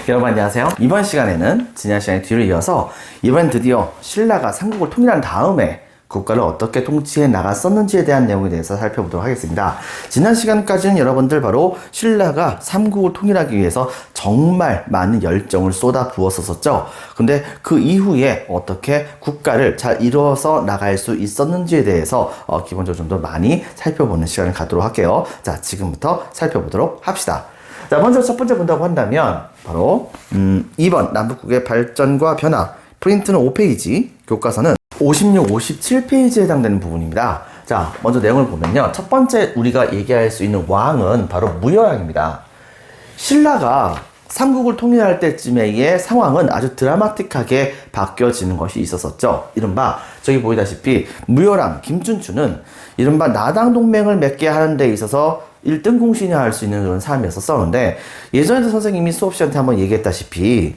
여러분 안녕하세요. 이번 시간에는 지난 시간의 뒤를 이어서 이번 드디어 신라가 삼국을 통일한 다음에 국가를 어떻게 통치해 나갔었는지에 대한 내용에 대해서 살펴보도록 하겠습니다. 지난 시간까지는 여러분들 바로 신라가 삼국을 통일하기 위해서 정말 많은 열정을 쏟아 부었었죠. 근데 그 이후에 어떻게 국가를 잘 이루어서 나갈 수 있었는지에 대해서 기본적으로 좀 더 많이 살펴보는 시간을 갖도록 할게요. 자, 지금부터 살펴보도록 합시다. 자, 먼저 첫 번째 본다고 한다면 바로 2번 남북국의 발전과 변화, 프린트는 5페이지, 교과서는 56, 57페이지에 해당되는 부분입니다. 자, 먼저 내용을 보면요. 첫 번째 우리가 얘기할 수 있는 왕은 바로 무열왕입니다. 신라가 삼국을 통일할 때쯤의 상황은 아주 드라마틱하게 바뀌어지는 것이 있었었죠. 이른바 저기 보이다시피 무열왕 김춘추는 이른바 나당 동맹을 맺게 하는 데 있어서 1등 공신이라 할 수 있는 그런 사람이었었는데, 예전에도 선생님이 수업 시간에 한번 얘기했다시피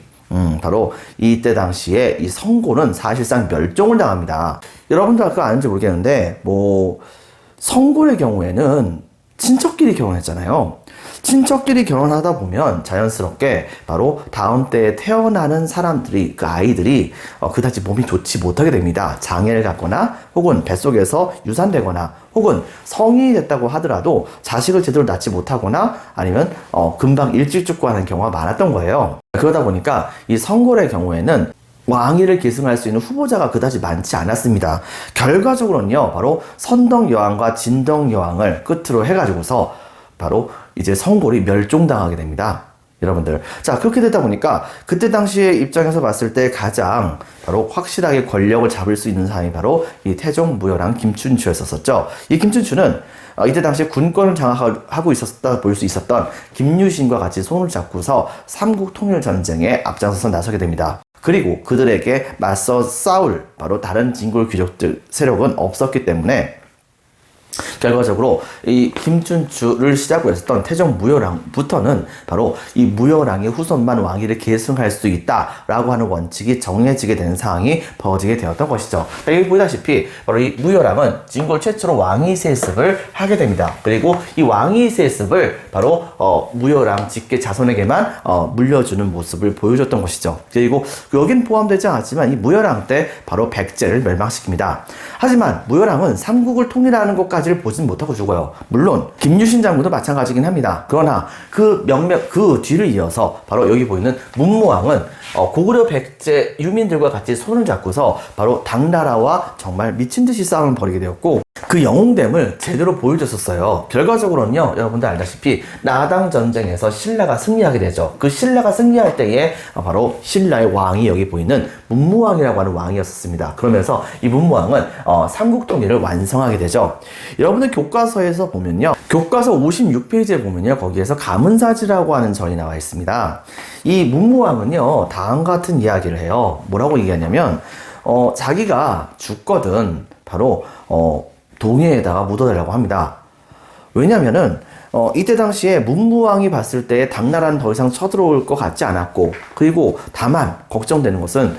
바로 이때 당시에 이 성고는 사실상 멸종을 당합니다. 여러분들 그거 아는지 모르겠는데 성고의 경우에는 친척끼리 결혼했잖아요. 친척끼리 결혼하다 보면 자연스럽게 바로 다음 때에 태어나는 사람들이, 그 아이들이 그다지 몸이 좋지 못하게 됩니다. 장애를 갖거나 혹은 뱃속에서 유산되거나 혹은 성인이 됐다고 하더라도 자식을 제대로 낳지 못하거나 아니면 금방 일찍 죽고 하는 경우가 많았던 거예요. 그러다 보니까 이 성골의 경우에는 왕위를 계승할 수 있는 후보자가 그다지 많지 않았습니다. 결과적으로는요, 바로 선덕여왕과 진덕여왕을 끝으로 해가지고서 바로 이제 성골이 멸종당하게 됩니다. 여러분들. 자, 그렇게 되다 보니까 그때 당시의 입장에서 봤을 때 가장 바로 확실하게 권력을 잡을 수 있는 사람이 바로 이 태종 무열왕 김춘추였었죠. 이 김춘추는 이때 당시에 군권을 장악하고 있었다 볼 수 있었던 김유신과 같이 손을 잡고서 삼국 통일 전쟁에 앞장서서 나서게 됩니다. 그리고 그들에게 맞서 싸울 바로 다른 진골 귀족들 세력은 없었기 때문에 결과적으로 이 김춘추를 시작으로 했었던 태종 무열왕부터는 바로 이 무열왕의 후손만 왕위를 계승할 수 있다라고 하는 원칙이 정해지게 된 상황이 벌어지게 되었던 것이죠. 여기 보다시피 바로 이 무열왕은 진골 최초로 왕위 세습을 하게 됩니다. 그리고 이 왕위 세습을 바로 무열왕 직계 자손에게만 물려주는 모습을 보여줬던 것이죠. 그리고 여긴 포함되지 않았지만 이 무열왕 때 바로 백제를 멸망시킵니다. 하지만 무열왕은 삼국을 통일하는 것까지를 보진 못하고 죽어요. 물론 김유신 장군도 마찬가지긴 합니다. 그러나 그 뒤를 이어서 바로 여기 보이는 문무왕은 고구려 백제 유민들과 같이 손을 잡고서 바로 당나라와 정말 미친듯이 싸움을 벌이게 되었고, 그 영웅됨을 제대로 보여줬었어요. 결과적으로는요, 여러분들 알다시피 나당 전쟁에서 신라가 승리하게 되죠. 그 신라가 승리할 때에 바로 신라의 왕이 여기 보이는 문무왕이라고 하는 왕이었습니다. 그러면서 이 문무왕은 삼국 통일을 완성하게 되죠. 여러분들 교과서에서 보면요, 교과서 56페이지에 보면요, 거기에서 가문사지라고 하는 전이 나와 있습니다. 이 문무왕은요, 다음과 같은 이야기를 해요. 뭐라고 얘기하냐면 자기가 죽거든 바로 동해에다가 묻어달라고 합니다. 왜냐면은 이때 당시에 문무왕이 봤을 때 당나라는 더 이상 쳐들어올 것 같지 않았고, 그리고 다만 걱정되는 것은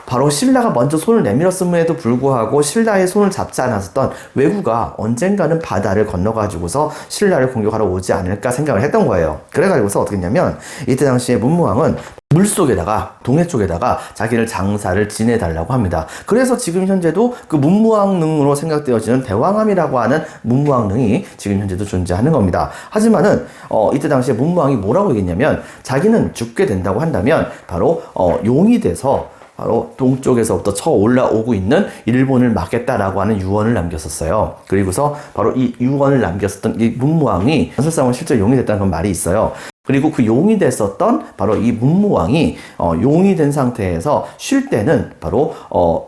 바로 신라가 먼저 손을 내밀었음에도 불구하고 신라의 손을 잡지 않았었던 왜구가 언젠가는 바다를 건너가지고서 신라를 공격하러 오지 않을까 생각을 했던 거예요. 그래가지고서 어떻게 했냐면 이때 당시에 문무왕은 물속에다가 동해 쪽에다가 자기를 장사를 지내달라고 합니다. 그래서 지금 현재도 그 문무왕릉으로 생각되어지는 대왕암이라고 하는 문무왕릉이 지금 현재도 존재하는 겁니다. 하지만은 이때 당시에 문무왕이 뭐라고 얘기했냐면 자기는 죽게 된다고 한다면 바로 용이 돼서 바로 동쪽에서부터 쳐 올라오고 있는 일본을 막겠다라고 하는 유언을 남겼었어요. 그리고서 바로 이 유언을 남겼었던 이 문무왕이 전설상으로 실제 용이 됐다는 그런 말이 있어요. 그리고 그 용이 됐었던 바로 이 문무왕이 용이 된 상태에서 쉴 때는 바로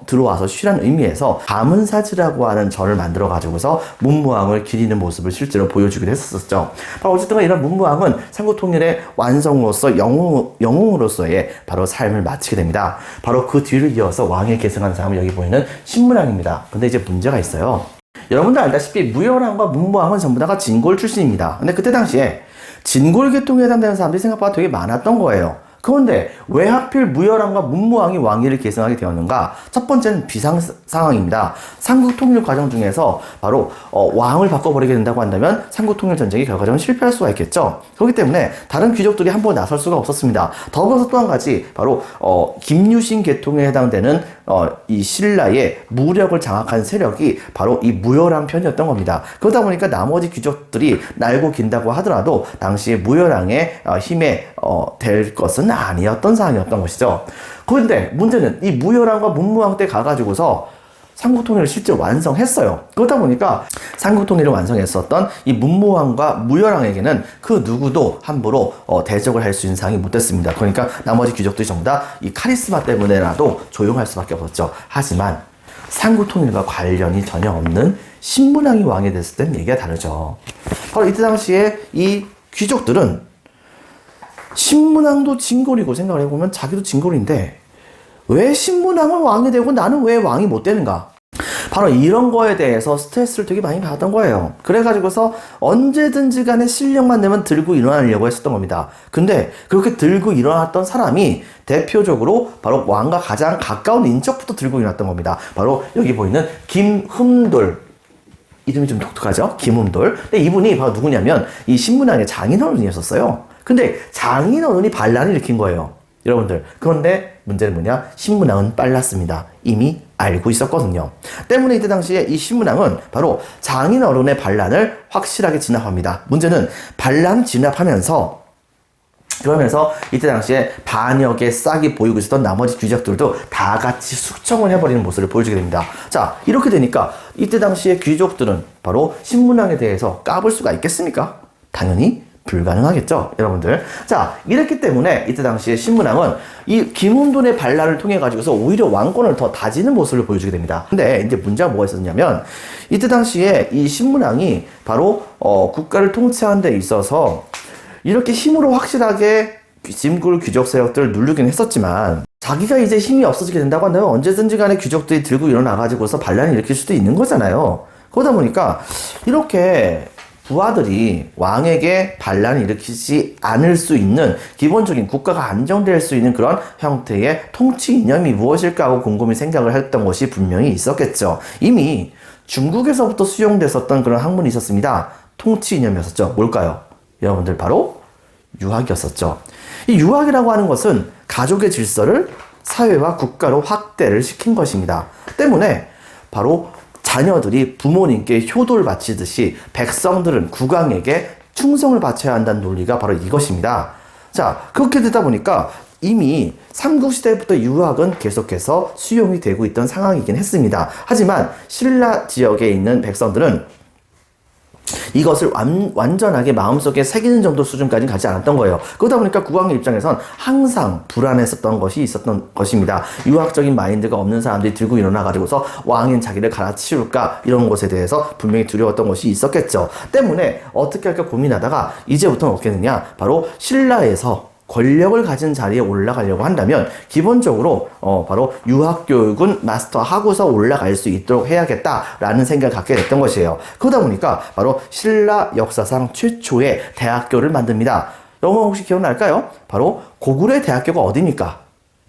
들어와서 쉬라는 의미에서 가문사지라고 하는 절을 만들어 가지고서 문무왕을 기리는 모습을 실제로 보여주기도 했었죠. 바로 어쨌든 이런 문무왕은 삼국통일의 완성으로서 영웅으로서의 바로 삶을 마치게 됩니다. 바로 그 뒤를 이어서 왕에 계승한 사람은 여기 보이는 신무량입니다. 근데 이제 문제가 있어요. 여러분들 알다시피 무열왕과 문무왕은 전부 다가 진골 출신입니다. 근데 그때 당시에 진골계통에 해당되는 사람들이 생각보다 되게 많았던 거예요. 그런데 왜 하필 무열왕과 문무왕이 왕위를 계승하게 되었는가? 첫 번째는 비상 상황입니다. 삼국 통일 과정 중에서 바로 왕을 바꿔버리게 된다고 한다면 삼국 통일 전쟁이 결과적으로 실패할 수가 있겠죠. 그렇기 때문에 다른 귀족들이 한번 나설 수가 없었습니다. 더불어서 또 한 가지 바로 김유신 계통에 해당되는 이 신라의 무력을 장악한 세력이 바로 이 무열왕 편이었던 겁니다. 그러다 보니까 나머지 귀족들이 날고 긴다고 하더라도 당시에 무열왕의 힘에 될 것은 아니었던 상황이었던 것이죠. 그런데 문제는 이 무열왕과 문무왕 때 가가지고서 삼국통일을 실제 완성했어요. 그러다 보니까 삼국통일을 완성했었던 이 문무왕과 무열왕에게는 그 누구도 함부로 대적을 할 수 있는 상황이 못 됐습니다. 그러니까 나머지 귀족들이 전부 다 이 카리스마 때문에라도 조용할 수밖에 없었죠. 하지만 삼국통일과 관련이 전혀 없는 신문왕이 왕이 됐을 땐 얘기가 다르죠. 바로 이때 당시에 이 귀족들은 신문왕도 진골이고 생각을 해보면 자기도 진골인데 왜 신문왕은 왕이 되고 나는 왜 왕이 못 되는가? 바로 이런 거에 대해서 스트레스를 되게 많이 받았던 거예요. 그래가지고서 언제든지 간에 실력만 내면 들고 일어나려고 했었던 겁니다. 근데 그렇게 들고 일어났던 사람이 대표적으로 바로 왕과 가장 가까운 인척부터 들고 일어났던 겁니다. 바로 여기 보이는 김흠돌. 이름이 좀 독특하죠? 김흠돌. 근데 이분이 바로 누구냐면 이 신문왕의 장인어른이었었어요. 근데 장인어른이 반란을 일으킨 거예요. 여러분들. 그런데 문제는 뭐냐? 신문왕은 빨랐습니다. 이미 알고 있었거든요. 때문에 이때 당시에 이 신문왕은 바로 장인어른의 반란을 확실하게 진압합니다. 문제는 반란 진압하면서 그러면서 이때 당시에 반역의 싹이 보이고 있었던 나머지 귀족들도 다 같이 숙청을 해버리는 모습을 보여주게 됩니다. 자, 이렇게 되니까 이때 당시에 귀족들은 바로 신문왕에 대해서 까불 수가 있겠습니까? 당연히 불가능하겠죠, 여러분들. 자, 이랬기 때문에 이때 당시에 신문왕은 이 김훈돈의 반란을 통해 가지고서 오히려 왕권을 더 다지는 모습을 보여주게 됩니다. 근데 이제 문제가 뭐가 있었냐면 이때 당시에 이 신문왕이 바로 국가를 통치하는 데 있어서 이렇게 힘으로 확실하게 짐굴 귀족 세력들을 누르긴 했었지만 자기가 이제 힘이 없어지게 된다고 한다면 언제든지 간에 귀족들이 들고 일어나가지고서 반란을 일으킬 수도 있는 거잖아요. 그러다 보니까 이렇게 부하들이 왕에게 반란을 일으키지 않을 수 있는 기본적인 국가가 안정될 수 있는 그런 형태의 통치 이념이 무엇일까 하고 곰곰이 생각을 했던 것이 분명히 있었겠죠. 이미 중국에서부터 수용됐었던 그런 학문이 있었습니다. 통치 이념이었었죠. 뭘까요? 여러분들 바로 유학이었었죠. 이 유학이라고 하는 것은 가족의 질서를 사회와 국가로 확대를 시킨 것입니다. 때문에 바로 자녀들이 부모님께 효도를 바치듯이 백성들은 국왕에게 충성을 바쳐야 한다는 논리가 바로 이것입니다. 자, 그렇게 되다 보니까 이미 삼국시대부터 유학은 계속해서 수용이 되고 있던 상황이긴 했습니다. 하지만 신라 지역에 있는 백성들은 이것을 완전하게 마음속에 새기는 정도 수준까지는 가지 않았던 거예요. 그러다 보니까 국왕의 입장에선 항상 불안했었던 것이 있었던 것입니다. 유학적인 마인드가 없는 사람들이 들고 일어나가지고서 왕인 자기를 갈아치울까 이런 것에 대해서 분명히 두려웠던 것이 있었겠죠. 때문에 어떻게 할까 고민하다가 이제부터는 어떻게 되냐? 바로 신라에서 권력을 가진 자리에 올라가려고 한다면 기본적으로 바로 유학교육은 마스터하고서 올라갈 수 있도록 해야겠다라는 생각을 갖게 됐던 것이에요. 그러다 보니까 바로 신라 역사상 최초의 대학교를 만듭니다. 여러분 혹시 기억날까요? 바로 고구려의 대학교가 어디입니까?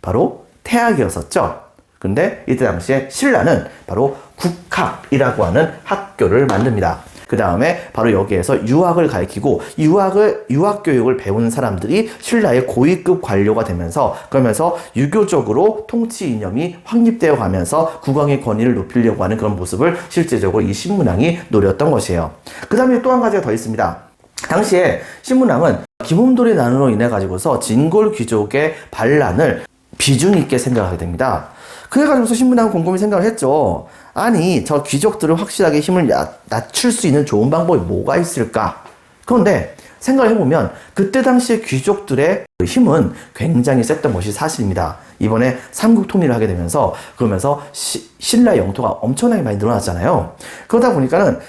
바로 태학이었었죠. 근데 이때 당시에 신라는 바로 국학이라고 하는 학교를 만듭니다. 그 다음에 바로 여기에서 유학을 가르치고 유학 교육을 배운 사람들이 신라의 고위급 관료가 되면서 그러면서 유교적으로 통치 이념이 확립되어 가면서 국왕의 권위를 높이려고 하는 그런 모습을 실제적으로 이 신문왕이 노렸던 것이에요. 그 다음에 또 한 가지가 더 있습니다. 당시에 신문왕은 김흠돌의 난으로 인해 가지고서 진골 귀족의 반란을 비중 있게 생각하게 됩니다. 그래가지고서 신문왕은 곰곰이 생각을 했죠. 아니, 저 귀족들을 확실하게 힘을 낮출 수 있는 좋은 방법이 뭐가 있을까? 그런데 생각을 해보면 그때 당시에 귀족들의 힘은 굉장히 셌던 것이 사실입니다. 이번에 삼국 통일을 하게 되면서 그러면서 신라 영토가 엄청나게 많이 늘어났잖아요. 그러다 보니까는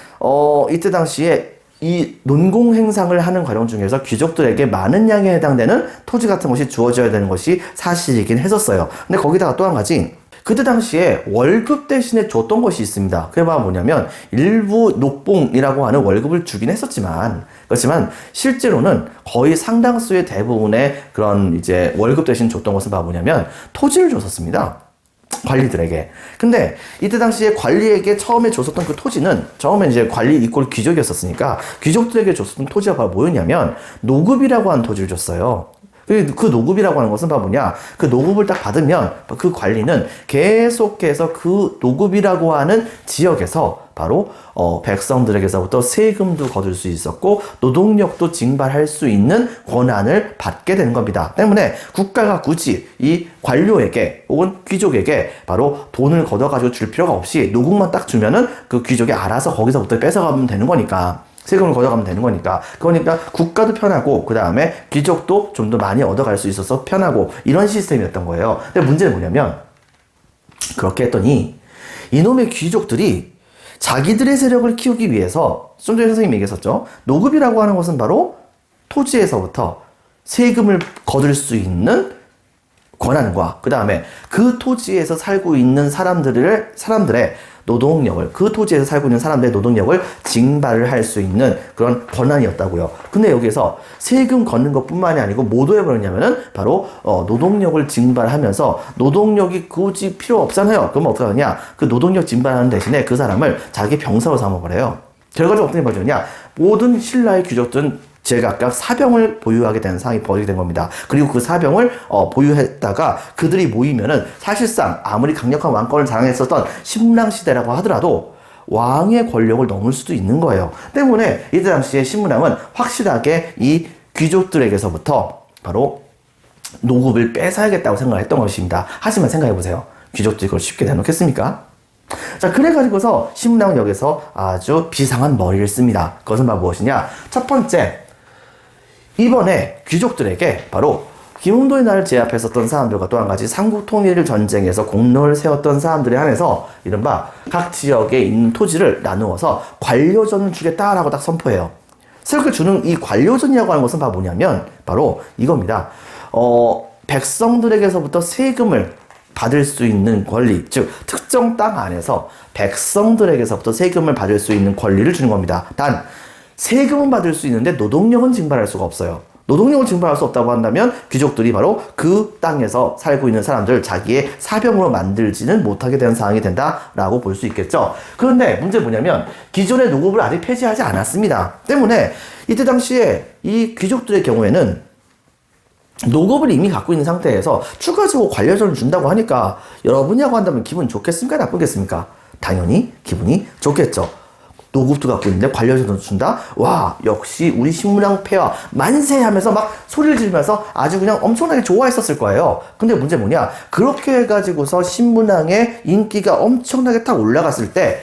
이때 당시에 이 논공 행상을 하는 과정 중에서 귀족들에게 많은 양에 해당되는 토지 같은 것이 주어져야 되는 것이 사실이긴 했었어요. 근데 거기다가 또 한 가지 그때 당시에 월급 대신에 줬던 것이 있습니다. 그게 바로 뭐냐면 일부 녹봉이라고 하는 월급을 주긴 했었지만, 그렇지만 실제로는 거의 상당수의 대부분의 그런 이제 월급 대신 줬던 것은 바로 뭐냐면 토지를 줬었습니다. 관리들에게. 근데 이때 당시에 관리에게 처음에 줬었던 그 토지는, 처음에 이제 관리 이꼴 귀족이었었으니까 귀족들에게 줬었던 토지가 바로 뭐였냐면 노급이라고 하는 토지를 줬어요. 그 노급이라고 하는 것은 바로 뭐냐, 그 노급을 딱 받으면 그 관리는 계속해서 그 노급이라고 하는 지역에서 바로 백성들에게서부터 세금도 거둘 수 있었고 노동력도 징발할 수 있는 권한을 받게 되는 겁니다. 때문에 국가가 굳이 이 관료에게 혹은 귀족에게 바로 돈을 걷어가지고 줄 필요가 없이 노급만 딱 주면은 그 귀족이 알아서 거기서부터 뺏어가면 되는 거니까, 세금을 걷어가면 되는 거니까. 그러니까 국가도 편하고 그 다음에 귀족도 좀 더 많이 얻어갈 수 있어서 편하고, 이런 시스템이었던 거예요. 근데 문제는 뭐냐면, 그렇게 했더니 이놈의 귀족들이 자기들의 세력을 키우기 위해서, 좀 전에 선생님이 얘기했었죠. 노급이라고 하는 것은 바로 토지에서부터 세금을 거둘 수 있는 권한과 그 다음에 그 토지에서 살고 있는 사람들의 노동력을, 그 토지에서 살고 있는 사람들의 노동력을 징발을 할 수 있는 그런 권한이었다고요. 근데 여기서 세금 걷는 것 뿐만이 아니고 뭐도 해버렸냐면은 바로 노동력을 징발하면서, 노동력이 굳이 필요 없잖아요. 그러면 어떻게 하느냐, 그 노동력 징발하는 대신에 그 사람을 자기 병사로 삼아버려요. 결과적으로 어떻게 벌어지느냐, 모든 신라의 귀족들은 제각각 사병을 보유하게 되는 상황이 벌어지게 된 겁니다. 그리고 그 사병을 보유했다가 그들이 모이면은 사실상 아무리 강력한 왕권을 자랑했었던 신문왕 시대라고 하더라도 왕의 권력을 넘을 수도 있는 거예요. 때문에 이때 당시에 신문왕은 확실하게 이 귀족들에게서부터 바로 노급을 뺏어야겠다고 생각했던 것입니다. 하지만 생각해보세요. 귀족들이 그걸 쉽게 내놓겠습니까? 자, 그래가지고서 신문왕은 여기서 아주 비상한 머리를 씁니다. 그것은 바로 무엇이냐? 첫 번째, 이번에 귀족들에게 바로 김웅도의 날을 제압했었던 사람들과 또 한 가지 삼국 통일 전쟁에서 공로를 세웠던 사람들에 한해서 이른바 각 지역에 있는 토지를 나누어서 관료전을 주겠다라고 딱 선포해요. 그렇게 주는 이 관료전이라고 하는 것은 바로 뭐냐면 바로 이겁니다. 백성들에게서부터 세금을 받을 수 있는 권리, 즉 특정 땅 안에서 백성들에게서부터 세금을 받을 수 있는 권리를 주는 겁니다. 단 세금은 받을 수 있는데 노동력은 징발할 수가 없어요. 노동력을 징발할 수 없다고 한다면 귀족들이 바로 그 땅에서 살고 있는 사람들을 자기의 사병으로 만들지는 못하게 되는 상황이 된다라고 볼 수 있겠죠. 그런데 문제는 뭐냐면 기존의 노급을 아직 폐지하지 않았습니다. 때문에 이때 당시에 이 귀족들의 경우에는 노급을 이미 갖고 있는 상태에서 추가적으로 관료전을 준다고 하니까 여러분이라고 한다면 기분 좋겠습니까? 나쁘겠습니까? 당연히 기분이 좋겠죠. 노급도 갖고 있는데 관료전도 준다? 와, 역시 우리 신문왕 폐하 만세 하면서 막 소리를 지르면서 아주 그냥 엄청나게 좋아했었을 거예요. 근데 문제 뭐냐? 그렇게 해가지고서 신문왕의 인기가 엄청나게 딱 올라갔을 때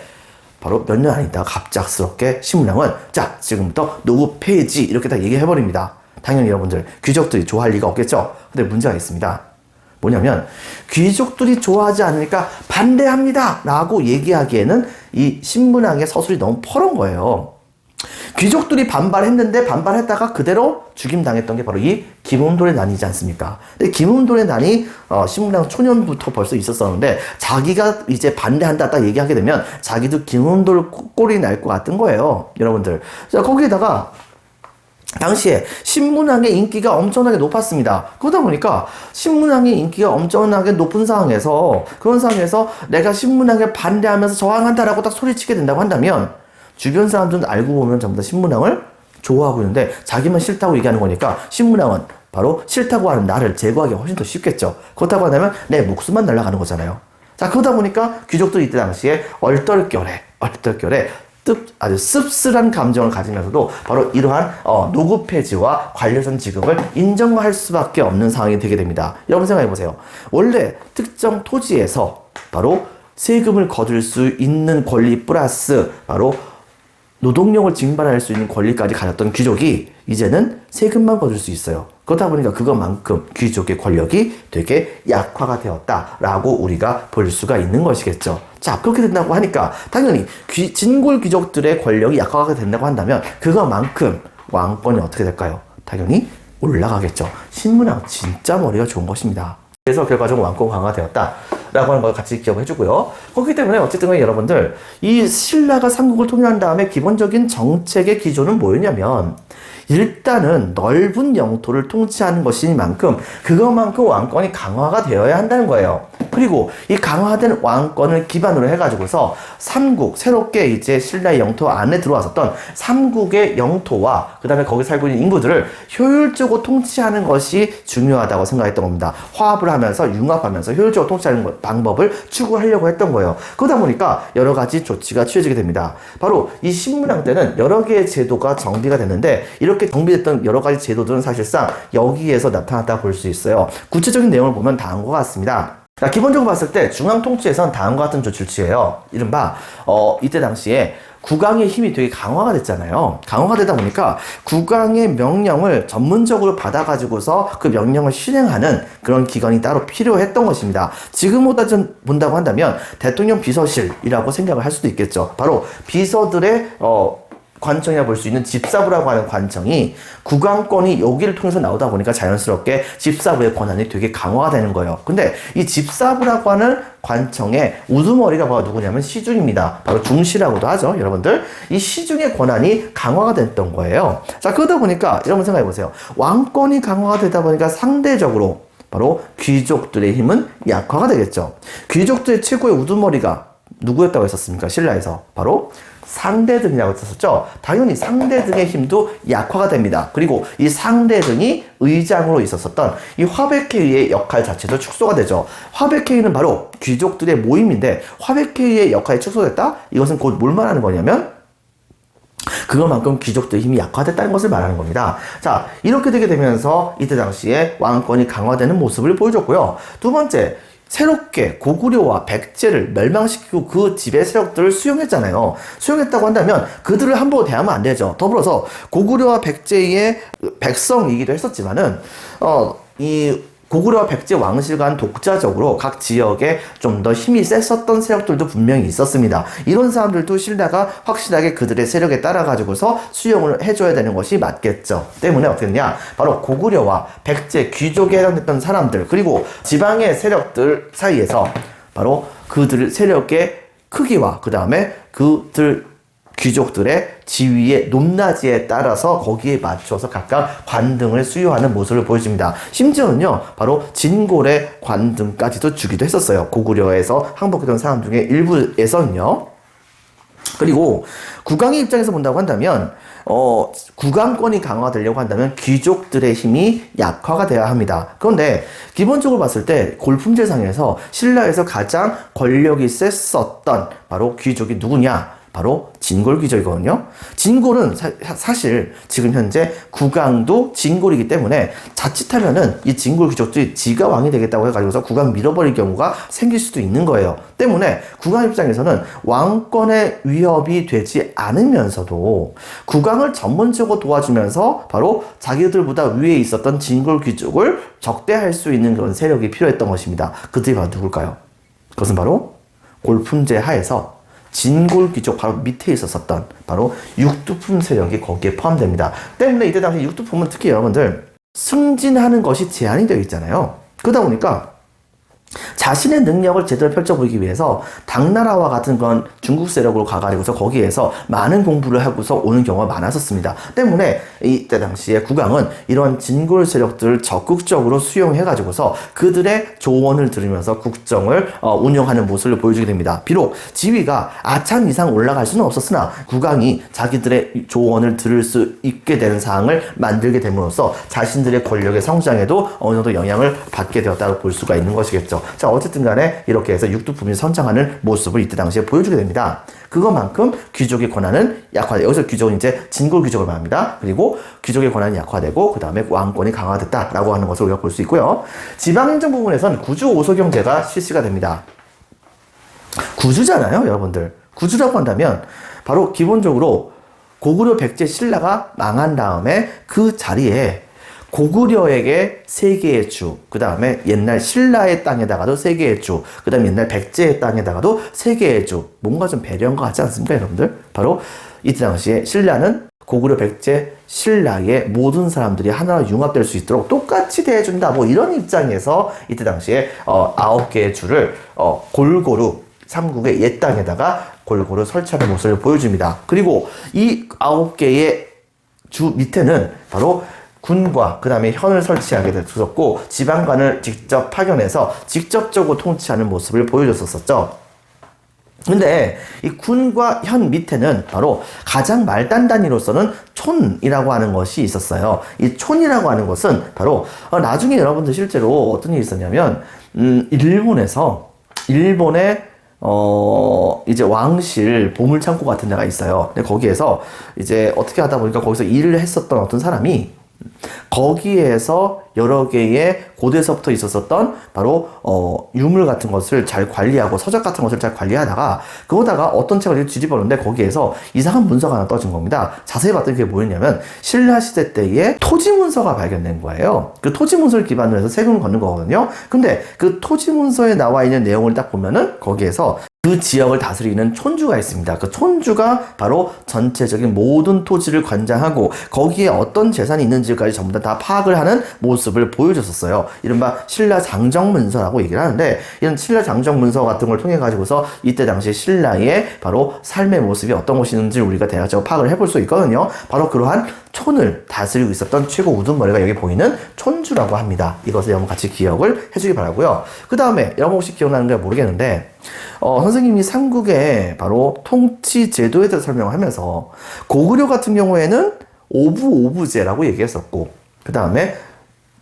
바로 몇 년 안 있다가 갑작스럽게 신문왕은 자, 지금부터 노급 폐지 이렇게 딱 얘기해버립니다. 당연히 여러분들 귀족들이 좋아할 리가 없겠죠. 근데 문제가 있습니다. 뭐냐면 귀족들이 좋아하지 않으니까 반대합니다 라고 얘기하기에는 이 신문왕의 서술이 너무 펄한 거예요. 귀족들이 반발했는데 반발했다가 그대로 죽임당했던 게 바로 이 김음돌의 난이지 않습니까? 근데 김음돌의 난이 신문왕 초년부터 벌써 있었었는데 자기가 이제 반대한다 딱 얘기하게 되면 자기도 김음돌 꼴이 날 것 같은 거예요. 여러분들. 자, 거기에다가 당시에 신문왕의 인기가 엄청나게 높았습니다. 그러다 보니까 신문왕의 인기가 엄청나게 높은 상황에서, 그런 상황에서 내가 신문왕에 반대하면서 저항한다라고 딱 소리치게 된다고 한다면 주변 사람들은 알고 보면 전부 다 신문왕을 좋아하고 있는데 자기만 싫다고 얘기하는 거니까 신문왕은 바로 싫다고 하는 나를 제거하기가 훨씬 더 쉽겠죠. 그렇다고 한다면 내 목숨만 날아가는 거잖아요. 자, 그러다 보니까 귀족들이 이때 당시에 얼떨결에 아주 씁쓸한 감정을 가지면서도 바로 이러한 노급 폐지와 관료전 지급을 인정할 수밖에 없는 상황이 되게 됩니다. 여러분 생각해보세요. 원래 특정 토지에서 바로 세금을 거둘 수 있는 권리 플러스 바로 노동력을 징발할 수 있는 권리까지 가졌던 귀족이 이제는 세금만 거둘 수 있어요. 그렇다 보니까 그것만큼 귀족의 권력이 되게 약화가 되었다라고 우리가 볼 수가 있는 것이겠죠. 자, 그렇게 된다고 하니까 당연히 진골 귀족들의 권력이 약화가 된다고 한다면 그것만큼 왕권이 어떻게 될까요? 당연히 올라가겠죠. 신문왕 진짜 머리가 좋은 것입니다. 그래서 결과적으로 왕권 강화되었다. 라고 하는 걸 같이 기억해 주고요. 그렇기 때문에 어쨌든 간에 여러분들, 이 신라가 삼국을 통일한 다음에 기본적인 정책의 기조는 뭐였냐면, 일단은 넓은 영토를 통치하는 것이니만큼 그것만큼 왕권이 강화가 되어야 한다는 거예요. 그리고 이 강화된 왕권을 기반으로 해가지고서 삼국, 새롭게 이제 신라의 영토 안에 들어왔었던 삼국의 영토와 그 다음에 거기 살고 있는 인구들을 효율적으로 통치하는 것이 중요하다고 생각했던 겁니다. 화합을 하면서 융합하면서 효율적으로 통치하는 방법을 추구하려고 했던 거예요. 그러다 보니까 여러 가지 조치가 취해지게 됩니다. 바로 이 신문왕 때는 여러 개의 제도가 정비가 됐는데, 이렇게 정비됐던 여러 가지 제도들은 사실상 여기에서 나타났다고 볼 수 있어요. 구체적인 내용을 보면 다음과 같습니다. 자, 기본적으로 봤을 때 중앙 통치에선 다음과 같은 조치를 취해요. 이른바 이때 당시에 국왕의 힘이 되게 강화가 됐잖아요. 강화가 되다 보니까 국왕의 명령을 전문적으로 받아가지고서 그 명령을 실행하는 그런 기관이 따로 필요했던 것입니다. 지금보다 좀 본다고 한다면 대통령 비서실이라고 생각을 할 수도 있겠죠. 바로 비서들의 관청이라 볼 수 있는 집사부라고 하는 관청이 국왕권이 여기를 통해서 나오다 보니까 자연스럽게 집사부의 권한이 되게 강화가 되는 거예요. 근데 이 집사부라고 하는 관청의 우두머리가 누구냐면 시중입니다. 바로 중시라고도 하죠, 여러분들. 이 시중의 권한이 강화가 됐던 거예요. 자, 그러다 보니까 여러분 생각해 보세요. 왕권이 강화가 되다 보니까 상대적으로 바로 귀족들의 힘은 약화가 되겠죠. 귀족들의 최고의 우두머리가 누구였다고 했었습니까? 신라에서 바로 상대등이라고 했었죠. 당연히 상대등의 힘도 약화가 됩니다. 그리고 이 상대등이 의장으로 있었었던 이 화백회의의 역할 자체도 축소가 되죠. 화백회의는 바로 귀족들의 모임인데, 화백회의의 역할이 축소됐다? 이것은 곧 뭘 말하는 거냐면, 그것만큼 귀족들의 힘이 약화됐다는 것을 말하는 겁니다. 자, 이렇게 되게 되면서 이때 당시에 왕권이 강화되는 모습을 보여줬고요. 두 번째, 새롭게 고구려와 백제를 멸망시키고 그 지배 세력들을 수용했잖아요. 수용했다고 한다면 그들을 함부로 대하면 안 되죠. 더불어서 고구려와 백제의 백성이기도 했었지만은 이 고구려와 백제 왕실 간 독자적으로 각 지역에 좀 더 힘이 셌었던 세력들도 분명히 있었습니다. 이런 사람들도 신라가 확실하게 그들의 세력에 따라 가지고서 수용을 해줘야 되는 것이 맞겠죠. 때문에 어떻게 했냐, 바로 고구려와 백제 귀족에 해당됐던 사람들, 그리고 지방의 세력들 사이에서 바로 그들 세력의 크기와 그 다음에 그들 귀족들의 지위의 높낮이에 따라서 거기에 맞춰서 각각 관등을 수여하는 모습을 보여줍니다. 심지어는요, 바로 진골의 관등까지도 주기도 했었어요. 고구려에서 항복했던 사람 중에 일부에서는요. 그리고 국왕의 입장에서 본다고 한다면 국왕권이 강화되려고 한다면 귀족들의 힘이 약화가 돼야 합니다. 그런데 기본적으로 봤을 때 골품제상에서 신라에서 가장 권력이 셌었던 바로 귀족이 누구냐? 바로 진골 귀족이거든요. 진골은 사실 지금 현재 국왕도 진골이기 때문에 자칫하면은 이 진골 귀족들이 지가 왕이 되겠다고 해가지고서 국왕 밀어버릴 경우가 생길 수도 있는 거예요. 때문에 국왕 입장에서는 왕권의 위협이 되지 않으면서도 국왕을 전문적으로 도와주면서 바로 자기들보다 위에 있었던 진골 귀족을 적대할 수 있는 그런 세력이 필요했던 것입니다. 그들이 바로 누굴까요? 그것은 바로 골품제 하에서 진골 귀족 바로 밑에 있었었던 바로 육두품 세력이 거기에 포함됩니다. 때문에 이때 당시 육두품은 특히 여러분들 승진하는 것이 제한이 되어 있잖아요. 그러다 보니까 자신의 능력을 제대로 펼쳐 보이기 위해서 당나라와 같은 그런 중국 세력으로 가가지고서 거기에서 많은 공부를 하고서 오는 경우가 많았었습니다. 때문에 이때 당시에 국왕은 이런 진골 세력들을 적극적으로 수용해가지고서 그들의 조언을 들으면서 국정을 운영하는 모습을 보여주게 됩니다. 비록 지위가 아찬 이상 올라갈 수는 없었으나 국왕이 자기들의 조언을 들을 수 있게 되는 상황을 만들게 됨으로써 자신들의 권력의 성장에도 어느 정도 영향을 받게 되었다고 볼 수가 있는 것이겠죠. 자, 어쨌든 간에 이렇게 해서 육두품이 성장하는 모습을 이때 당시에 보여주게 됩니다. 그것만큼 귀족의 권한은 약화돼. 여기서 귀족은 이제 진골 귀족을 말합니다. 그리고 귀족의 권한이 약화되고 그 다음에 왕권이 강화됐다라고 하는 것을 우리가 볼 수 있고요. 지방행정 부분에서는 구주 오소경제가 실시가 됩니다. 구주잖아요, 여러분들. 구주라고 한다면 바로 기본적으로 고구려 백제 신라가 망한 다음에 그 자리에 고구려에게 3개의 주, 그 다음에 옛날 신라의 땅에다가도 3개의 주, 그 다음에 옛날 백제의 땅에다가도 3개의 주. 뭔가 좀 배려한 것 같지 않습니까, 여러분들? 바로 이때 당시에 신라는 고구려 백제 신라의 모든 사람들이 하나로 융합될 수 있도록 똑같이 대해준다. 뭐 이런 입장에서 이때 당시에 9개의 줄을 골고루 삼국의 옛 땅에다가 골고루 설치하는 모습을 보여줍니다. 그리고 이 9개의 주 밑에는 바로 군과 그 다음에 현을 설치하게 됐었고 지방관을 직접 파견해서 직접적으로 통치하는 모습을 보여줬었죠. 근데 이 군과 현 밑에는 바로 가장 말단 단위로서는 촌이라고 하는 것이 있었어요. 이 촌이라고 하는 것은 바로 나중에 여러분들 실제로 어떤 일이 있었냐면 일본의 이제 왕실 보물창고 같은 데가 있어요. 근데 거기에서 이제 어떻게 하다 보니까 거기서 일을 했었던 어떤 사람이 거기에서 여러 개의 고대에서부터 있었던 바로 유물 같은 것을 잘 관리하고 서적 같은 것을 잘 관리하다가 그거다가 어떤 책을 뒤집어놓는데 거기에서 이상한 문서가 하나 떠진 겁니다. 자세히 봤더니 그게 뭐였냐면 신라 시대 때의 토지 문서가 발견된 거예요. 그 토지 문서를 기반으로 해서 세금을 걷는 거거든요. 근데 그 토지 문서에 나와 있는 내용을 딱 보면은 거기에서 그 지역을 다스리는 촌주가 있습니다. 그 촌주가 바로 전체적인 모든 토지를 관장하고 거기에 어떤 재산이 있는지까지 전부 다 파악을 하는 모습을 보여줬었어요. 이른바 신라 장정문서라고 얘기를 하는데 이런 신라 장정문서 같은 걸 통해 가지고서 이때 당시 신라의 바로 삶의 모습이 어떤 것이는지 우리가 대략적으로 파악을 해볼 수 있거든요. 바로 그러한 촌을 다스리고 있었던 최고 우두머리가 여기 보이는 촌주라고 합니다. 이것을 여러분 같이 기억을 해주기 바라고요. 그 다음에 여러분 혹시 기억나는지 모르겠는데 선생님이 삼국의 바로 통치 제도에 대해서 설명을 하면서 고구려 같은 경우에는 오부오부제라고 얘기했었고 그 다음에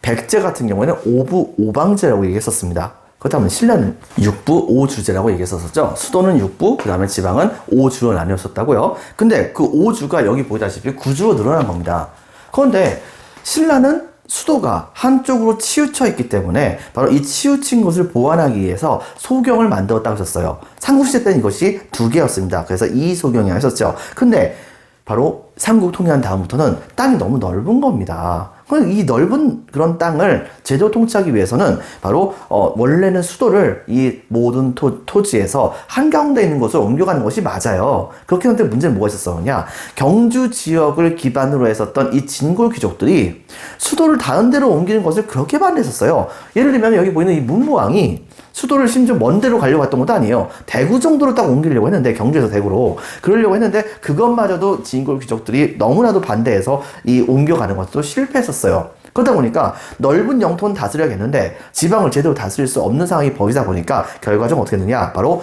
백제 같은 경우에는 오부오방제라고 얘기했었습니다. 그 다음에 신라는 육부오주제라고 얘기했었죠. 수도는 육부, 그 다음에 지방은 오주로 나뉘었었다고요. 근데 그 오주가 여기 보다시피 구주로 늘어난 겁니다. 그런데 신라는 수도가 한쪽으로 치우쳐 있기 때문에 바로 이 치우친 곳을 보완하기 위해서 소경을 만들었다고 하셨어요. 삼국시대 때는 이것이 2개였습니다. 그래서 이소경이 하셨죠. 근데 바로 삼국 통일한 다음부터는 땅이 너무 넓은 겁니다. 이 넓은 그런 땅을 제대로 통치하기 위해서는 바로 원래는 수도를 이 모든 토지에서 한가운데 있는 곳을 옮겨가는 것이 맞아요. 그렇게 하는데 문제는 뭐가 있었느냐? 경주 지역을 기반으로 했었던 이 진골 귀족들이 수도를 다른 데로 옮기는 것을 그렇게 반대했었어요. 예를 들면 여기 보이는 이 문무왕이 수도를 심지어 먼 데로 가려고 했던 것도 아니에요. 대구 정도로 딱 옮기려고 했는데 경주에서 대구로 그러려고 했는데 그것마저도 진골 귀족들이 너무나도 반대해서 이 옮겨가는 것도 실패했었어요. 그러다 보니까 넓은 영토는 다스려야겠는데 지방을 제대로 다스릴 수 없는 상황이 벌이다 보니까 결과적으로 어떻게 됐느냐? 바로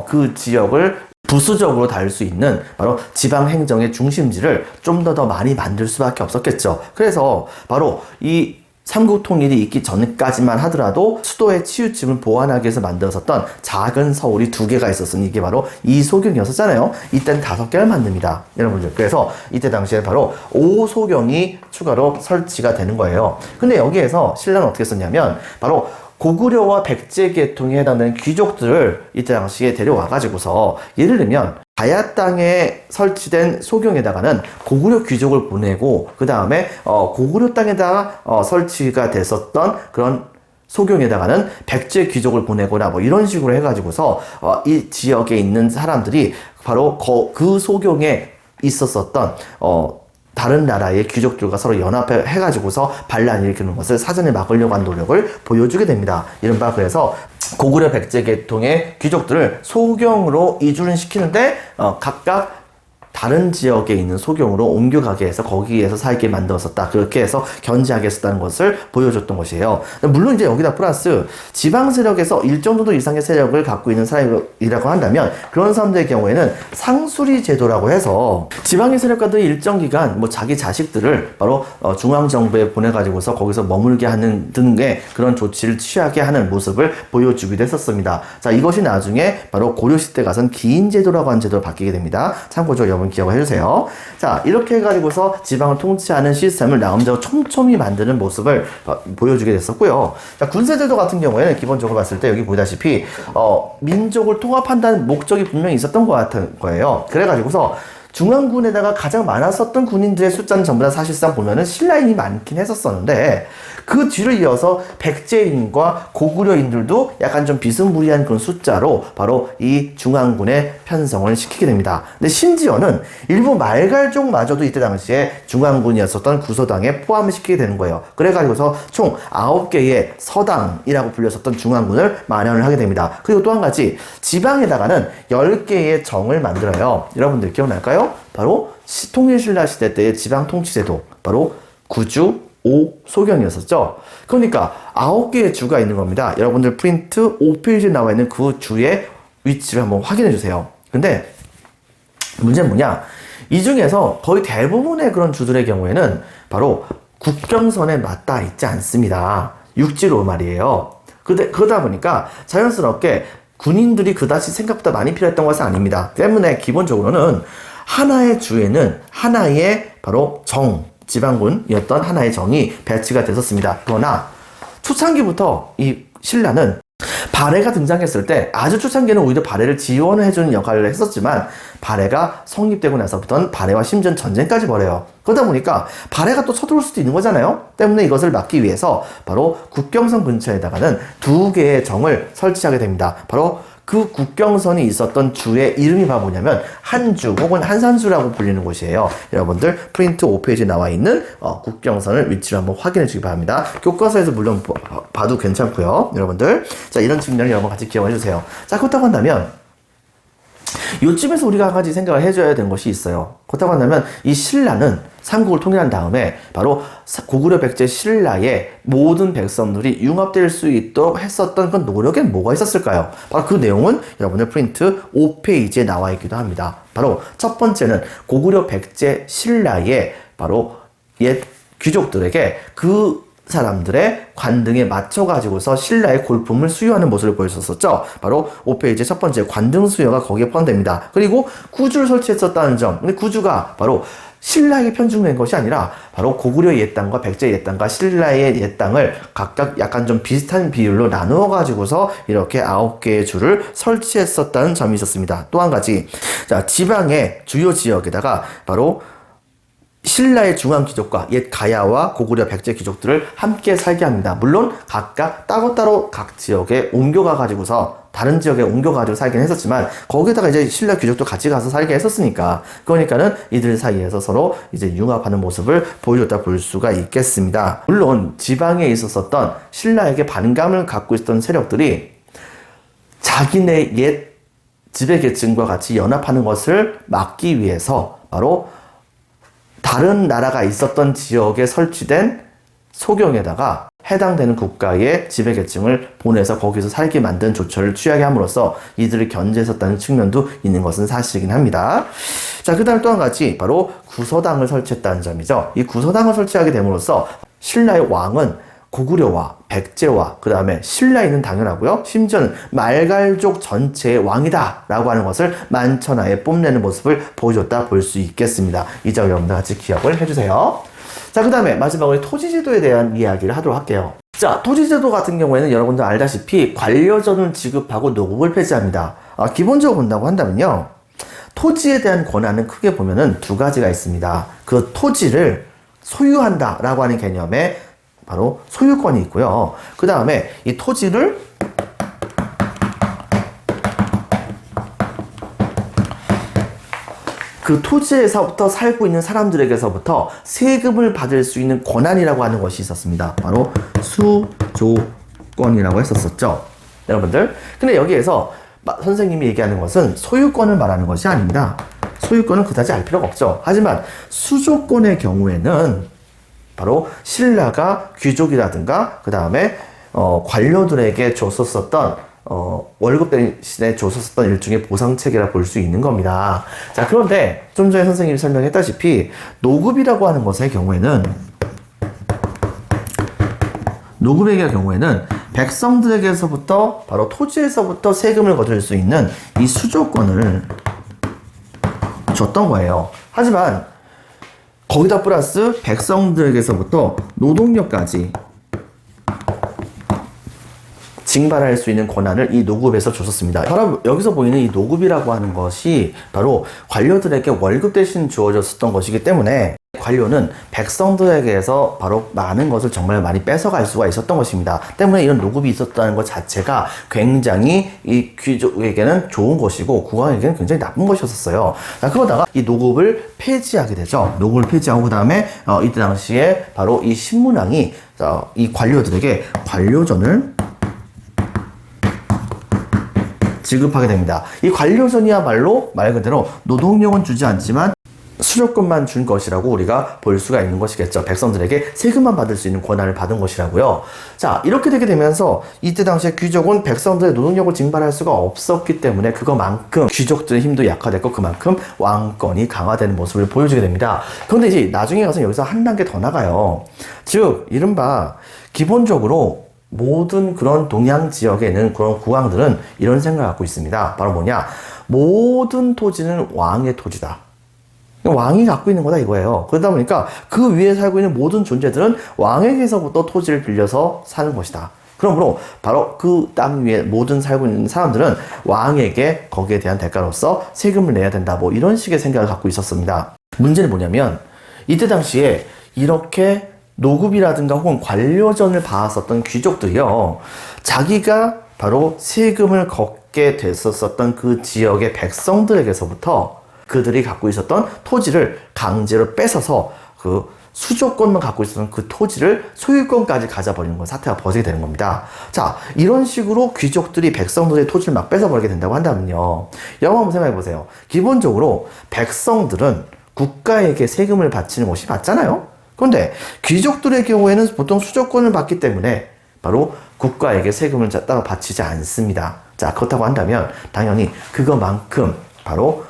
그 지역을 부수적으로 다룰 수 있는 바로 지방 행정의 중심지를 좀 더 많이 만들 수밖에 없었겠죠. 그래서 바로 이 삼국 통일이 있기 전까지만 하더라도 수도의 치우침을 보완하기 위해서 만들었었던 작은 서울이 2개가 있었으니 이게 바로 이소경이었었잖아요. 이때는 5개를 만듭니다. 여러분들. 그래서 이때 당시에 바로 오소경이 추가로 설치가 되는 거예요. 근데 여기에서 신라는 어떻게 썼냐면 바로 고구려와 백제 계통에 해당되는 귀족들을 이때 당시에 데려와가지고서 예를 들면 가야 땅에 설치된 소경에다가는 고구려 귀족을 보내고 그 다음에 고구려 땅에다가 설치가 됐었던 그런 소경에다가는 백제 귀족을 보내거나 뭐 이런 식으로 해가지고서 이 지역에 있는 사람들이 바로 그 소경에 있었었던 다른 나라의 귀족들과 서로 연합해가지고서 반란을 일으키는 것을 사전에 막으려고 한 노력을 보여주게 됩니다. 이른바 그래서 고구려 백제 계통의 귀족들을 소경으로 이주를 시키는데 각각 다른 지역에 있는 소경으로 옮겨가게 해서 거기에서 살게 만들었었다. 그렇게 해서 견제하게 했었다는 것을 보여줬던 것이에요. 물론 이제 여기다 플러스 지방 세력에서 일정 정도 이상의 세력을 갖고 있는 사람이라고 한다면 그런 사람들의 경우에는 상수리 제도라고 해서 지방의 세력가들이 일정 기간 뭐 자기 자식들을 바로 중앙정부에 보내가지고서 거기서 머물게 하는 등의 그런 조치를 취하게 하는 모습을 보여주기도 했었습니다. 자, 이것이 나중에 바로 고려시대 가선 기인제도라고 하는 제도로 바뀌게 됩니다. 참고적으로 여러분 기억을 해주세요. 자, 이렇게 해가지고서 지방을 통치하는 시스템을 나름대로 촘촘히 만드는 모습을 보여주게 됐었고요. 자, 군세제도 같은 경우에는 기본적으로 봤을 때 여기 보다시피 민족을 통합한다는 목적이 분명히 있었던 것 같은 거예요. 그래가지고서 중앙군에다가 가장 많았었던 군인들의 숫자는 전부 다 사실상 보면은 신라인이 많긴 했었었는데 그 뒤를 이어서 백제인과 고구려인들도 약간 좀 비스무리한 그런 숫자로 바로 이 중앙군에 편성을 시키게 됩니다. 근데 심지어는 일부 말갈족마저도 이때 당시에 중앙군이었었던 구서당에 포함을 시키게 되는 거예요. 그래가지고서 총 9개의 서당이라고 불렸었던 중앙군을 마련을 하게 됩니다. 그리고 또 한 가지 지방에다가는 10개의 정을 만들어요. 여러분들 기억날까요? 바로 통일신라 시대 때의 지방 통치제도, 바로 구주, 오, 소경이었었죠. 그러니까 9개의 주가 있는 겁니다. 여러분들 프린트 5페이지에 나와 있는 그 주의 위치를 한번 확인해 주세요. 근데 문제는 뭐냐? 이 중에서 거의 대부분의 그런 주들의 경우에는 바로 국경선에 맞닿아 있지 않습니다. 육지로 말이에요. 그러다 보니까 자연스럽게 군인들이 그다지 생각보다 많이 필요했던 것은 아닙니다. 때문에 기본적으로는 하나의 주에는 하나의 바로 지방군이었던 하나의 정이 배치가 됐었습니다. 그러나 초창기부터 이 신라는 발해가 등장했을 때 아주 초창기에는 오히려 발해를 지원해주는 역할을 했었지만 발해가 성립되고 나서부터는 발해와 심지어 전쟁까지 벌여요. 그러다 보니까 발해가 또 쳐들어올 수도 있는 거잖아요. 때문에 이것을 막기 위해서 바로 국경선 근처에다가는 2개의 정을 설치하게 됩니다. 바로 그 국경선이 있었던 주의 이름이 바로 뭐냐면 한주 혹은 한산수라고 불리는 곳이에요. 여러분들 프린트 5페이지에 나와 있는 국경선을 위치를 한번 확인해 주기 바랍니다. 교과서에서 물론 봐도 괜찮고요. 여러분들 자 이런 측면을 여러분 같이 기억해 주세요. 자 그렇다고 한다면 요쯤에서 우리가 한 가지 생각을 해줘야 되는 것이 있어요. 그렇다고 한다면 이 신라는 삼국을 통일한 다음에 바로 고구려 백제 신라의 모든 백성들이 융합될 수 있도록 했었던 그 노력에 뭐가 있었을까요? 바로 그 내용은 여러분들 프린트 5페이지에 나와 있기도 합니다. 바로 첫 번째는 고구려 백제 신라의 바로 옛 귀족들에게 그 사람들의 관등에 맞춰가지고서 신라의 골품을 수여하는 모습을 보였었죠. 바로 5페이지 첫 번째 관등 수여가 거기에 포함됩니다. 그리고 구주를 설치했었다는 점. 근데 구주가 바로 신라에게 편중된 것이 아니라 바로 고구려 옛땅과 백제 옛땅과 신라의 옛땅을 각각 약간 좀 비슷한 비율로 나누어 가지고서 이렇게 9개의 주를 설치했었다는 점이 있었습니다. 또 한 가지, 자 지방의 주요 지역에다가 바로 신라의 중앙 귀족과 옛 가야와 고구려 백제 귀족들을 함께 살게 합니다. 물론 각각 따로따로 각 지역에 옮겨가 가지고서 다른 지역에 옮겨가지고 살긴 했었지만 거기에다가 이제 신라 귀족도 같이 가서 살게 했었으니까 그러니까는 이들 사이에서 서로 이제 융합하는 모습을 보여줬다 볼 수가 있겠습니다. 물론 지방에 있었었던 신라에게 반감을 갖고 있었던 세력들이 자기네 옛 지배계층과 같이 연합하는 것을 막기 위해서 바로 다른 나라가 있었던 지역에 설치된 소경에다가 해당되는 국가의 지배계층을 보내서 거기서 살게 만든 조처를 취하게 함으로써 이들을 견제했었다는 측면도 있는 것은 사실이긴 합니다. 자, 그 다음 또 한 가지 바로 구서당을 설치했다는 점이죠. 이 구서당을 설치하게 됨으로써 신라의 왕은 고구려와 백제와 그 다음에 신라에는 당연하고요. 심지어는 말갈족 전체의 왕이다 라고 하는 것을 만천하에 뽐내는 모습을 보여줬다 볼 수 있겠습니다. 이 점 여러분들 같이 기억을 해주세요. 자, 그 다음에 마지막으로 토지제도에 대한 이야기를 하도록 할게요. 자, 토지제도 같은 경우에는 여러분들 알다시피 관료전을 지급하고 노급을 폐지합니다. 기본적으로 본다고 한다면요. 토지에 대한 권한은 크게 보면은 두 가지가 있습니다. 그 토지를 소유한다 라고 하는 개념에 바로 소유권이 있고요. 그 다음에 이 토지를 그 토지에서부터 살고 있는 사람들에게서부터 세금을 받을 수 있는 권한이라고 하는 것이 있었습니다. 바로 수조권이라고 했었었죠. 여러분들. 근데 여기에서 선생님이 얘기하는 것은 소유권을 말하는 것이 아닙니다. 소유권은 그다지 알 필요가 없죠. 하지만 수조권의 경우에는 바로 신라가 귀족이라든가 그 다음에 관료들에게 줬었었던 월급 대신에 줬었던 일종의 보상체계라 볼 수 있는 겁니다. 자, 그런데 좀 전에 선생님이 설명했다시피 노급이라고 하는 것의 경우에는 노급의 경우에는 백성들에게서부터 바로 토지에서부터 세금을 거둘 수 있는 이 수조권을 줬던 거예요. 하지만 거기다 플러스 백성들에게서부터 노동력까지 징발할 수 있는 권한을 이 노급에서 줬었습니다. 바로 여기서 보이는 이 노급이라고 하는 것이 바로 관료들에게 월급 대신 주어졌었던 것이기 때문에 관료는 백성들에게서 바로 많은 것을 정말 많이 뺏어갈 수가 있었던 것입니다. 때문에 이런 노급이 있었다는 것 자체가 굉장히 이 귀족에게는 좋은 것이고 국왕에게는 굉장히 나쁜 것이었어요. 자, 그러다가 이 노급을 폐지하게 되죠. 노급을 폐지하고 그다음에 이때 당시에 바로 이 신문왕이 이 관료들에게 관료전을 지급하게 됩니다. 이 관료전이야말로 말 그대로 노동력은 주지 않지만 수조권만 준 것이라고 우리가 볼 수가 있는 것이겠죠. 백성들에게 세금만 받을 수 있는 권한을 받은 것이라고요. 자, 이렇게 되게 되면서 이때 당시에 귀족은 백성들의 노동력을 징발할 수가 없었기 때문에 그것만큼 귀족들의 힘도 약화됐고 그만큼 왕권이 강화되는 모습을 보여주게 됩니다. 그런데 이제 나중에 가서 여기서 한 단계 더 나가요. 즉, 이른바 기본적으로 모든 그런 동양 지역에 있는 그런 국왕들은 이런 생각을 갖고 있습니다. 바로 뭐냐? 모든 토지는 왕의 토지다. 왕이 갖고 있는 거다 이거예요. 그러다 보니까 그 위에 살고 있는 모든 존재들은 왕에게서부터 토지를 빌려서 사는 것이다. 그러므로 바로 그 땅 위에 모든 살고 있는 사람들은 왕에게 거기에 대한 대가로서 세금을 내야 된다. 뭐 이런 식의 생각을 갖고 있었습니다. 문제는 뭐냐면 이때 당시에 이렇게 노급이라든가 혹은 관료전을 봐왔었던 귀족들이요. 자기가 바로 세금을 걷게 됐었던 그 지역의 백성들에게서부터 그들이 갖고 있었던 토지를 강제로 뺏어서 그 수조권만 갖고 있었던 그 토지를 소유권까지 가져버리는 건 사태가 벌어지게 되는 겁니다. 자, 이런 식으로 귀족들이 백성들의 토지를 막 뺏어버리게 된다고 한다면요. 여러분 한번 생각해 보세요. 기본적으로 백성들은 국가에게 세금을 바치는 것이 맞잖아요. 그런데 귀족들의 경우에는 보통 수조권을 받기 때문에 바로 국가에게 세금을 따로 바치지 않습니다. 자, 그렇다고 한다면 당연히 그것만큼 바로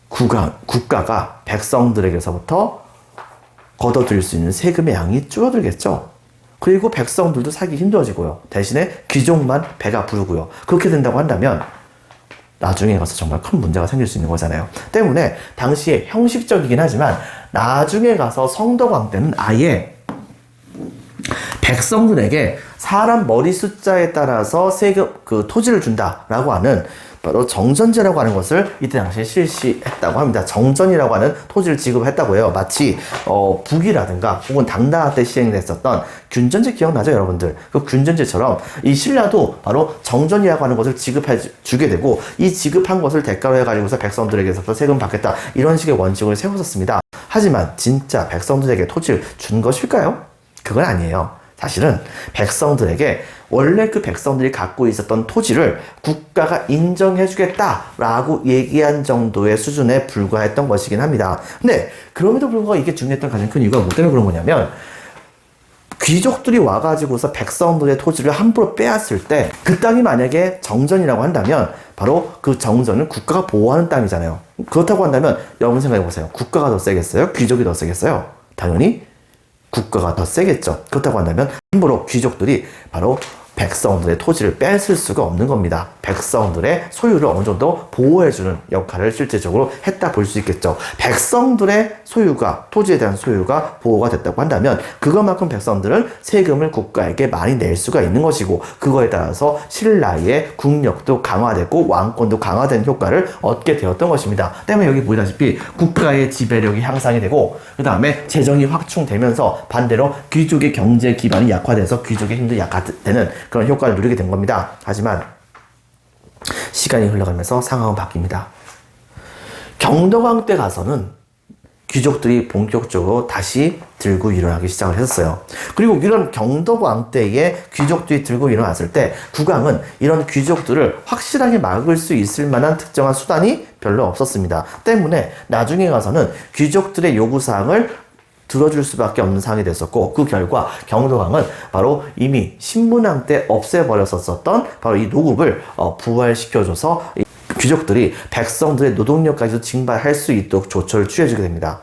국가가 백성들에게서부터 걷어들일 수 있는 세금의 양이 줄어들겠죠. 그리고 백성들도 살기 힘들어지고요. 대신에 귀족만 배가 부르고요. 그렇게 된다고 한다면 나중에 가서 정말 큰 문제가 생길 수 있는 거잖아요. 때문에 당시에 형식적이긴 하지만 나중에 가서 성덕왕 때는 아예 백성들에게 사람 머리 숫자에 따라서 세금, 그 토지를 준다라고 하는 바로 정전제라고 하는 것을 이때 당시에 실시했다고 합니다. 정전이라고 하는 토지를 지급했다고 해요. 마치 북이라든가 혹은 당나라 때 시행됐었던 균전제 기억나죠, 여러분들? 그 균전제처럼 이 신라도 바로 정전이라고 하는 것을 지급해 주게 되고 이 지급한 것을 대가로 해가지고서 백성들에게서 세금 받겠다 이런 식의 원칙을 세웠었습니다. 하지만 진짜 백성들에게 토지를 준 것일까요? 그건 아니에요. 사실은 백성들에게 원래 그 백성들이 갖고 있었던 토지를 국가가 인정해주겠다라고 얘기한 정도의 수준에 불과했던 것이긴 합니다. 근데 그럼에도 불구하고 이게 중요했던 가장 큰 이유가 뭐 때문에 그런 거냐면 귀족들이 와가지고서 백성들의 토지를 함부로 빼앗을 때 그 땅이 만약에 정전이라고 한다면 바로 그 정전은 국가가 보호하는 땅이잖아요. 그렇다고 한다면 여러분 생각해보세요. 국가가 더 세겠어요? 귀족이 더 세겠어요? 당연히 국가가 더 세겠죠. 그렇다고 한다면 함부로 귀족들이 바로 백성들의 토지를 뺏을 수가 없는 겁니다. 백성들의 소유를 어느 정도 보호해주는 역할을 실제적으로 했다 볼 수 있겠죠. 백성들의 소유가, 토지에 대한 소유가 보호가 됐다고 한다면 그것만큼 백성들은 세금을 국가에게 많이 낼 수가 있는 것이고 그거에 따라서 신라의 국력도 강화되고 왕권도 강화된 효과를 얻게 되었던 것입니다. 때문에 여기 보시다시피 국가의 지배력이 향상이 되고 그 다음에 재정이 확충되면서 반대로 귀족의 경제 기반이 약화돼서 귀족의 힘도 약화되는 그런 효과를 누리게 된 겁니다. 하지만 시간이 흘러가면서 상황은 바뀝니다. 경덕왕 때 가서는 귀족들이 본격적으로 다시 들고 일어나기 시작을 했었어요. 그리고 이런 경덕왕 때에 귀족들이 들고 일어났을 때 국왕은 이런 귀족들을 확실하게 막을 수 있을 만한 특정한 수단이 별로 없었습니다. 때문에 나중에 가서는 귀족들의 요구사항을 들어줄 수밖에 없는 상황이 됐었고 그 결과 경덕왕은 바로 이미 신문왕 때 없애버렸었던 바로 이 노급을 부활시켜줘서 귀족들이 백성들의 노동력까지도 징발할 수 있도록 조처를 취해주게 됩니다.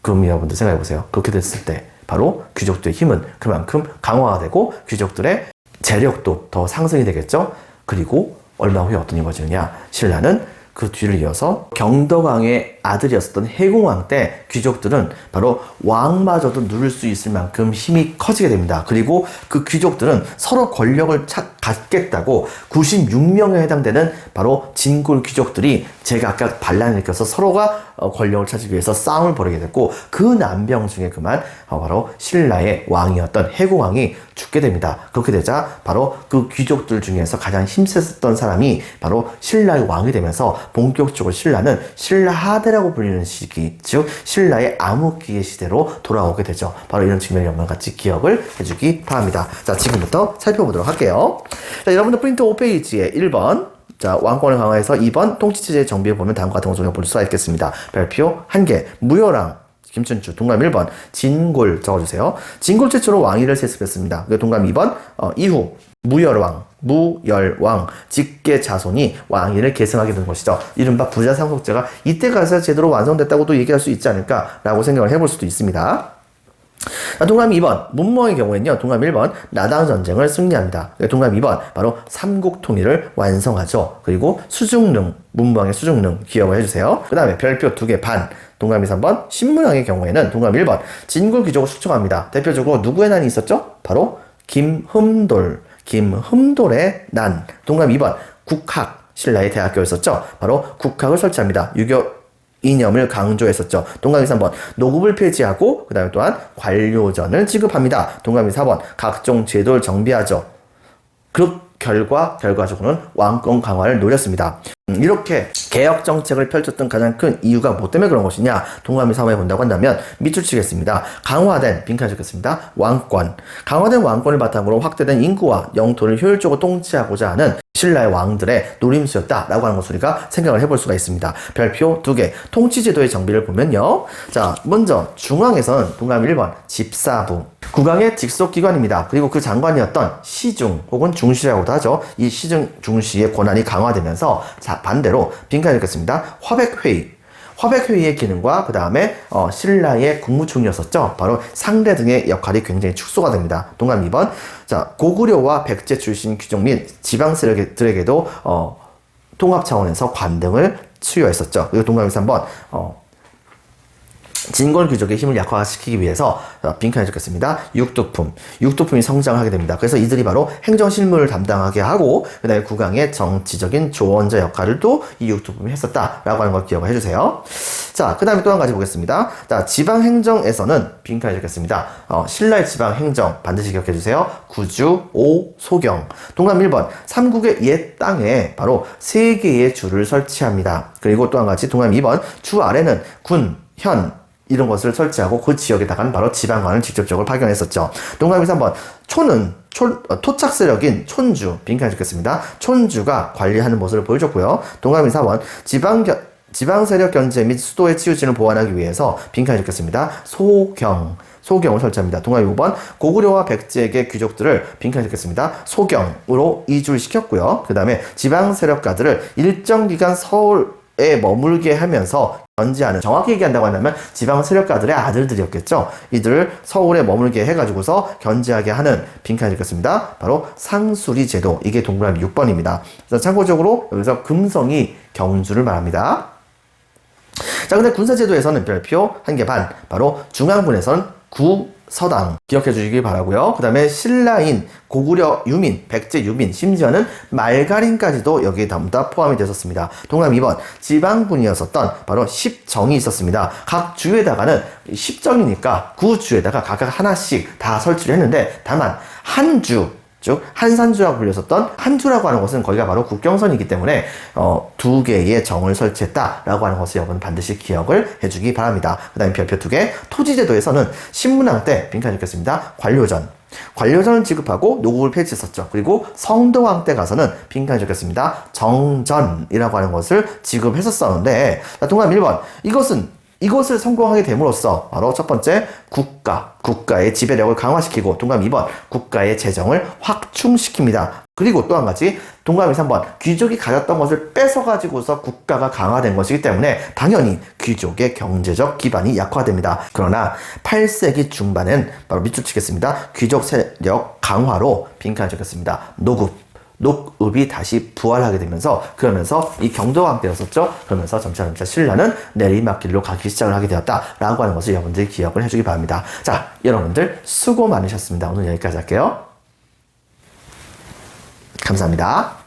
그럼 여러분들 생각해보세요. 그렇게 됐을 때 바로 귀족들의 힘은 그만큼 강화가 되고 귀족들의 재력도 더 상승이 되겠죠. 그리고 얼마 후에 어떤 일이 벌어지느냐, 신라는 그 뒤를 이어서 경덕왕의 아들이었던 해공왕 때 귀족들은 바로 왕마저도 누를 수 있을 만큼 힘이 커지게 됩니다. 그리고 그 귀족들은 서로 권력을 갖겠다고 96명에 해당되는 바로 진골 귀족들이 제각각 반란을 일으켜서 서로가 권력을 차지하기 위해서 싸움을 벌이게 됐고, 그 난병 중에 그만 바로 신라의 왕이었던 해공왕이 죽게 됩니다. 그렇게 되자 바로 그 귀족들 중에서 가장 힘셌던 사람이 바로 신라의 왕이 되면서 본격적으로 신라는 신라하대라고 불리는 시기, 즉 신라의 암흑기의 시대로 돌아오게 되죠. 바로 이런 측면을 여러분 같이 기억을 해주기 바랍니다. 자, 지금부터 살펴보도록 할게요. 자, 여러분들 프린트 5페이지에 1번, 자, 왕권을 강화해서 2번 통치체제의 정비를 보면 다음과 같은 것을 볼 수가 있겠습니다. 별표 1개, 무열왕 김춘추. 동감 1번 진골 적어주세요. 진골 최초로 왕위를 세습했습니다. 동감 2번 이후 무열왕 직계 자손이 왕위를 계승하게 된 것이죠. 이른바 부자상속제가 이때 가서 제대로 완성됐다고도 얘기할 수 있지 않을까라고 생각을 해볼 수도 있습니다. 동감 2번 문멍의 경우에는요, 동감 1번 나당 전쟁을 승리합니다. 동감 2번 바로 삼국 통일을 완성하죠. 그리고 수중릉, 문멍의 수중릉 기억을 해주세요. 그 다음에 별표 2개 반, 동감 2, 3번 신문왕의 경우에는 동감 1번 진골 귀족을 숙청합니다. 대표적으로 누구의 난이 있었죠? 바로 김흠돌의 난. 동감 2번 국학, 신라의 대학교였었죠. 바로 국학을 설치합니다. 유교 이념을 강조했었죠. 동감 2, 3번 노급을 폐지하고 그 다음에 또한 관료전을 지급합니다. 동감 2, 4번 각종 제도를 정비하죠. 그 결과적으로는 왕권 강화를 노렸습니다. 이렇게 개혁 정책을 펼쳤던 가장 큰 이유가 뭐 때문에 그런 것이냐, 동감 2, 3번에 본다고 한다면 밑줄 치겠습니다. 강화된, 빈칸 적겠습니다. 왕권. 강화된 왕권을 바탕으로 확대된 인구와 영토를 효율적으로 통치하고자 하는 신라의 왕들의 노림수였다라고 하는 것을 우리가 생각을 해볼 수가 있습니다. 별표 2개, 통치제도의 정비를 보면요. 자, 먼저 중앙에서는 동감 1번 집사부, 국왕의 직속기관입니다. 그리고 그 장관이었던 시중 혹은 중시라고도 하죠. 이 시중 중시의 권한이 강화되면서, 자, 반대로 빈칸 읽겠습니다. 화백회의의 기능과 그 다음에 신라의 국무총리였었죠. 바로 상례 등의 역할이 굉장히 축소가 됩니다. 동감 2번, 자, 고구려와 백제 출신 귀족 및 지방 세력들에게도 통합 차원에서 관등을 수여했었죠. 그리고 동감 3번 진골 귀족의 힘을 약화시키기 위해서 빈칸에 적겠습니다. 육두품이 성장하게 됩니다. 그래서 이들이 바로 행정실무를 담당하게 하고 그 다음에 국왕의 정치적인 조언자 역할을 또 이 육두품이 했었다라고 하는 걸 기억을 해주세요. 자, 그 다음에 또 한 가지 보겠습니다. 자, 지방행정에서는 빈칸에 적겠습니다. 신라의 지방행정 반드시 기억해주세요. 구주, 오, 소경. 동감 1번 삼국의 옛 땅에 바로 3개의 주를 설치합니다. 그리고 또 한 가지 동감 2번 주 아래는 군, 현 이런 것을 설치하고 그 지역에다가는 바로 지방관을 직접적으로 파견했었죠. 동감 2, 3번 토착 세력인 촌주, 빈칸에 적겠습니다. 촌주가 관리하는 모습을 보여줬고요. 동감 2, 4번 지방 세력 견제 및 수도의 치우침을 보완하기 위해서 빈칸에 적겠습니다. 소경을 설치합니다. 동감 5번 고구려와 백제의 귀족들을 빈칸에 적겠습니다. 소경으로 이주를 시켰고요. 그 다음에 지방 세력가들을 일정 기간 서울에 머물게 하면서 견제하는, 정확히 얘기한다고 한다면 지방 세력가들의 아들들이었겠죠. 이들을 서울에 머물게 해가지고서 견제하게 하는, 빈칸에 적겠습니다. 바로 상수리 제도. 이게 동그라미 6번입니다. 그래서 참고적으로 여기서 금성이 경주를 말합니다. 자, 근데 군사제도에서는 별표 1개 반, 바로 중앙군에서는 구서당 기억해 주시기 바라고요. 그 다음에 신라인, 고구려 유민, 백제 유민, 심지어는 말가린까지도 여기에 전부 다 포함이 됐었습니다. 동감 2번 지방군이었었던 바로 10정이 있었습니다. 각 주에다가는 10정이니까 구주에다가 각각 하나씩 다 설치를 했는데, 다만 한 주, 즉 한산주라고 불렸었던, 한주라고 하는 것은 거기가 바로 국경선이기 때문에 2개의 정을 설치했다라고 하는 것을 여러분 반드시 기억을 해주기 바랍니다. 그 다음에 별표 2개, 토지제도에서는 신문왕 때 빈칸 읽겠습니다. 관료전을 지급하고 노국을 폐지했었죠. 그리고 성도왕 때 가서는 빈칸 적겠습니다. 정전이라고 하는 것을 지급했었었는데, 동감 1번 이것을 성공하게 됨으로써 바로 첫 번째 국가의 지배력을 강화시키고, 동감 2번 국가의 재정을 확충시킵니다. 그리고 또 한 가지 동감 2, 3번 귀족이 가졌던 것을 뺏어가지고서 국가가 강화된 것이기 때문에 당연히 귀족의 경제적 기반이 약화됩니다. 그러나 8세기 중반엔 바로 밑줄 치겠습니다. 귀족 세력 강화로 빈칸을 적겠습니다. 녹읍이 다시 부활하게 되면서 그러면서 이 경도가 되었었죠. 그러면서 점차 신라는 내리막길로 가기 시작을 하게 되었다라고 하는 것을 여러분들이 기억을 해주기 바랍니다. 자, 여러분들 수고 많으셨습니다. 오늘 여기까지 할게요. 감사합니다.